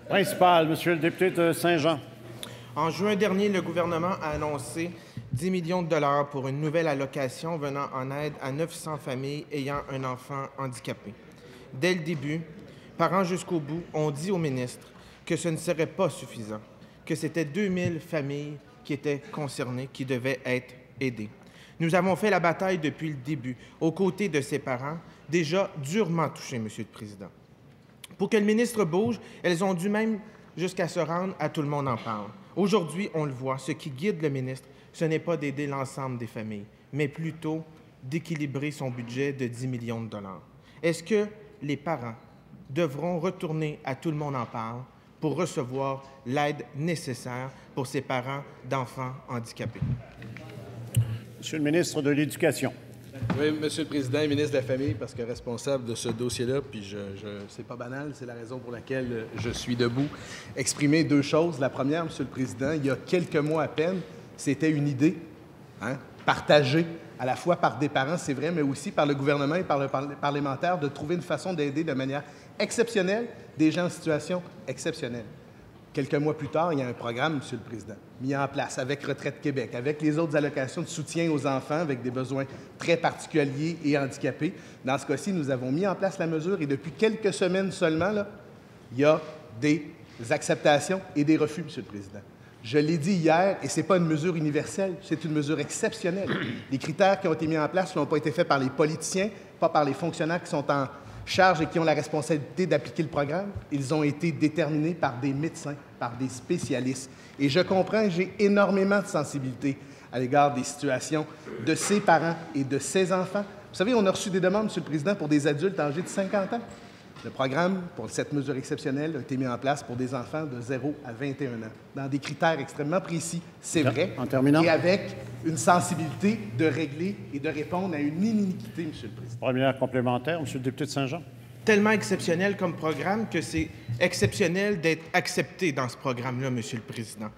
Principal, Monsieur le député de Saint-Jean. En juin dernier, le gouvernement a annoncé 10 millions de dollars pour une nouvelle allocation venant en aide à 900 familles ayant un enfant handicapé. Dès le début, parents jusqu'au bout ont dit au ministre que ce ne serait pas suffisant, que c'était 2000 familles qui étaient concernées, qui devaient être aidées. Nous avons fait la bataille depuis le début, aux côtés de ces parents, déjà durement touchés, Monsieur le Président. Pour que le ministre bouge, elles ont dû même jusqu'à se rendre à Tout le monde en parle. Aujourd'hui, on le voit, ce qui guide le ministre, ce n'est pas d'aider l'ensemble des familles, mais plutôt d'équilibrer son budget de 10 millions de dollars. Est-ce que les parents devront retourner à Tout le monde en parle pour recevoir l'aide nécessaire pour ces parents d'enfants handicapés? Monsieur le ministre de l'Éducation. Oui, Monsieur le Président et ministre de la Famille, parce que responsable de ce dossier-là, puis c'est pas banal, c'est la raison pour laquelle je suis debout, exprimer deux choses. La première, Monsieur le Président, il y a quelques mois à peine, c'était une idée, partagée à la fois par des parents, c'est vrai, mais aussi par le gouvernement et par le parlementaire, de trouver une façon d'aider de manière exceptionnelle des gens en situation exceptionnelle. Quelques mois plus tard, il y a un programme, Monsieur le Président, mis en place avec Retraite Québec, avec les autres allocations de soutien aux enfants avec des besoins très particuliers et handicapés. Dans ce cas-ci, nous avons mis en place la mesure et depuis quelques semaines seulement, là, il y a des acceptations et des refus, Monsieur le Président. Je l'ai dit hier, et ce n'est pas une mesure universelle, c'est une mesure exceptionnelle. Les critères qui ont été mis en place n'ont pas été faits par les politiciens, pas par les fonctionnaires qui sont en charge et qui ont la responsabilité d'appliquer le programme. Ils ont été déterminés par des médecins, par des spécialistes. Et je comprends, j'ai énormément de sensibilité à l'égard des situations de ces parents et de ces enfants. Vous savez, on a reçu des demandes, Monsieur le Président, pour des adultes âgés de 50 ans. Le programme, pour cette mesure exceptionnelle, a été mis en place pour des enfants de 0 à 21 ans, dans des critères extrêmement précis, c'est vrai, en terminant, et avec une sensibilité de régler et de répondre à une iniquité, Monsieur le Président. Première complémentaire, Monsieur le député de Saint-Jean. Tellement exceptionnel comme programme que c'est exceptionnel d'être accepté dans ce programme-là, Monsieur le Président.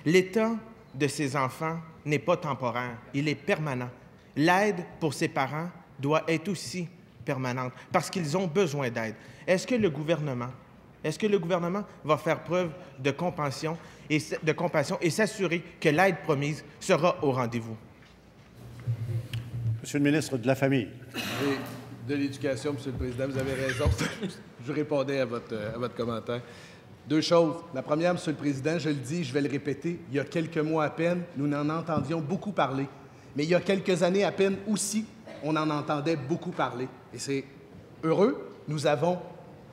L'état de ces enfants n'est pas temporaire, il est permanent. L'aide pour ces parents doit être aussi permanente parce qu'ils ont besoin d'aide. Est-ce que le gouvernement va faire preuve de compassion et s'assurer que l'aide promise sera au rendez-vous? Monsieur le ministre de la Famille. Et de l'Éducation, Monsieur le Président, vous avez raison. Je répondais à votre commentaire. Deux choses. La première, Monsieur le Président, je le dis, je vais le répéter, il y a quelques mois à peine, nous n'en entendions beaucoup parler. Mais il y a quelques années à peine aussi, on en entendait beaucoup parler. Et c'est heureux. Nous avons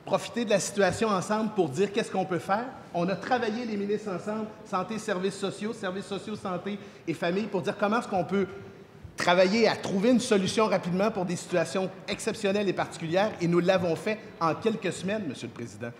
profité de la situation ensemble pour dire qu'est-ce qu'on peut faire. On a travaillé, les ministres ensemble, santé, services sociaux, santé et famille, pour dire comment est-ce qu'on peut travailler à trouver une solution rapidement pour des situations exceptionnelles et particulières. Et nous l'avons fait en quelques semaines, Monsieur le Président.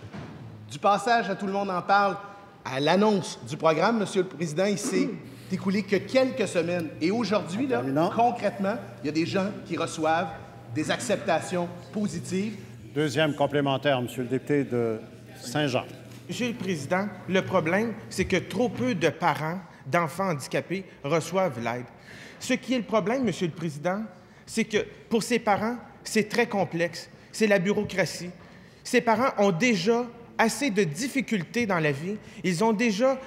Du passage à Tout le monde en parle à l'annonce du programme, Monsieur le Président, il s'est écoulé que quelques semaines. Et aujourd'hui, là, concrètement, il y a des gens qui reçoivent des acceptations positives. Deuxième complémentaire, Monsieur le député de Saint-Jean. Monsieur le Président, le problème, c'est que trop peu de parents d'enfants handicapés reçoivent l'aide. Ce qui est le problème, Monsieur le Président, c'est que pour ces parents, c'est très complexe. C'est la bureaucratie. Ces parents ont déjà assez de difficultés dans la vie. Ils ont déjà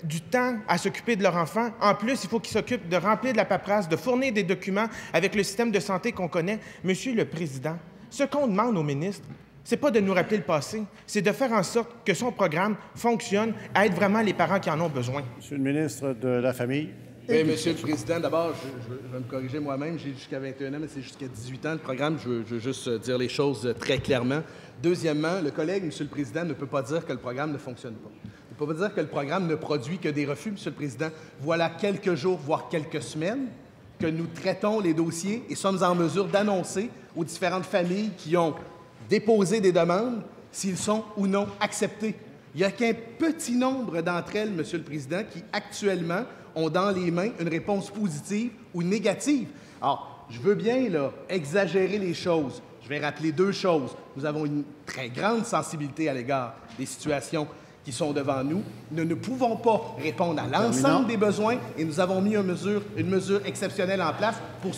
du temps à s'occuper de leur enfant. En plus, il faut qu'ils s'occupent de remplir de la paperasse, de fournir des documents avec le système de santé qu'on connaît. Monsieur le Président, ce qu'on demande au ministre, c'est pas de nous rappeler le passé, c'est de faire en sorte que son programme fonctionne, aide vraiment les parents qui en ont besoin. Monsieur le ministre de la Famille. Oui, Monsieur le Président, d'abord, je vais me corriger moi-même. J'ai jusqu'à 21 ans, mais c'est jusqu'à 18 ans le programme. Je veux juste dire les choses très clairement. Deuxièmement, le collègue, Monsieur le Président, ne peut pas dire que le programme ne fonctionne pas. Il ne peut pas dire que le programme ne produit que des refus, Monsieur le Président. Voilà quelques jours, voire quelques semaines, que nous traitons les dossiers et sommes en mesure d'annoncer aux différentes familles qui ont déposé des demandes s'ils sont ou non acceptés. Il n'y a qu'un petit nombre d'entre elles, Monsieur le Président, qui actuellement ont dans les mains une réponse positive ou négative. Alors, je veux bien là, exagérer les choses. Je vais rappeler deux choses. Nous avons une très grande sensibilité à l'égard des situations qui sont devant nous. Nous ne pouvons pas répondre à l'ensemble des besoins et nous avons mis une mesure exceptionnelle en place pour